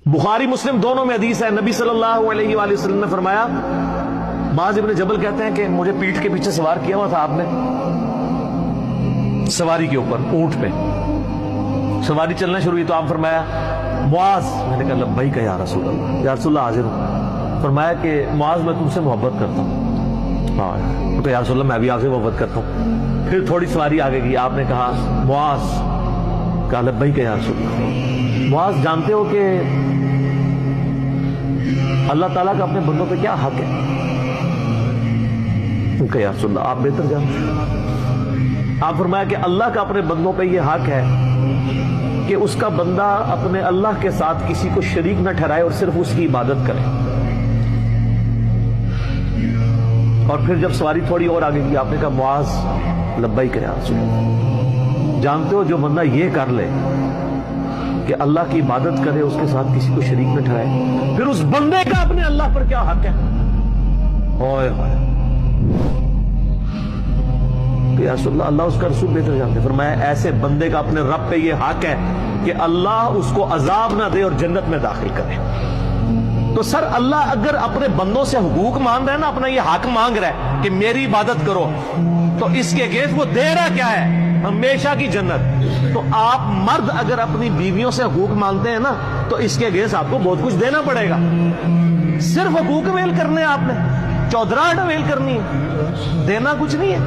بخاری مسلم دونوں میں حدیث ہے، نبی صلی اللہ علیہ وآلہ وسلم نے فرمایا، معاذ ابن جبل کہتے ہیں کہ مجھے پیٹھ کے پیچھے سوار کیا ہوا تھا آپ نے، سواری کے اوپر، اونٹ پہ سواری چلنا شروع ہوئی تو آپ فرمایا معاذ، میں نے کہا لبیک یا رسول اللہ، یا رسول اللہ حاضر ہوں۔ فرمایا کہ معاذ میں تم سے محبت کرتا ہوں۔ ہاں تو یا رسول اللہ میں بھی آپ سے محبت کرتا ہوں۔ پھر تھوڑی سواری آگے گئی، آپ نے کہا معاذ، کہا لبیک یا رسول اللہ۔ معاذ جانتے ہو کہ اللہ تعالیٰ کا اپنے بندوں پہ کیا حق ہے؟ کہ یا رسول اللہ آپ بہتر جانتے ہیں۔ آپ فرمایا کہ اللہ کا اپنے بندوں پہ یہ حق ہے کہ اس کا بندہ اپنے اللہ کے ساتھ کسی کو شریک نہ ٹھہرائے اور صرف اس کی عبادت کرے۔ اور پھر جب سواری تھوڑی اور آگے کی، آپ نے کہا معاذ لبیک یا رسول اللہ۔ جانتے ہو جو بندہ یہ کر لے کہ اللہ کی عبادت کرے، اس کے ساتھ کسی کو شریک نہ ٹھہرائے، پھر اس بندے کا اپنے اللہ پر کیا حق ہے؟ اوئے ہوئے یا رسول اللہ، اللہ اس کا رسول بہتر جانتے۔ فرمایا ایسے بندے کا اپنے رب پہ یہ حق ہے کہ اللہ اس کو عذاب نہ دے اور جنت میں داخل کرے۔ تو سر اللہ اگر اپنے بندوں سے حقوق مانگ رہا ہے نا، اپنا یہ حق مانگ رہا ہے کہ میری عبادت کرو، تو اس کے گیس وہ دے رہا کیا ہے؟ ہمیشہ کی جنت۔ تو آپ مرد اگر اپنی بیویوں سے حقوق مانگتے ہیں نا، تو اس کے گیس آپ کو بہت کچھ دینا پڑے گا۔ صرف حقوق ویل کرنے آپ نے، چودراہٹ ویل کرنی ہے، دینا کچھ نہیں ہے۔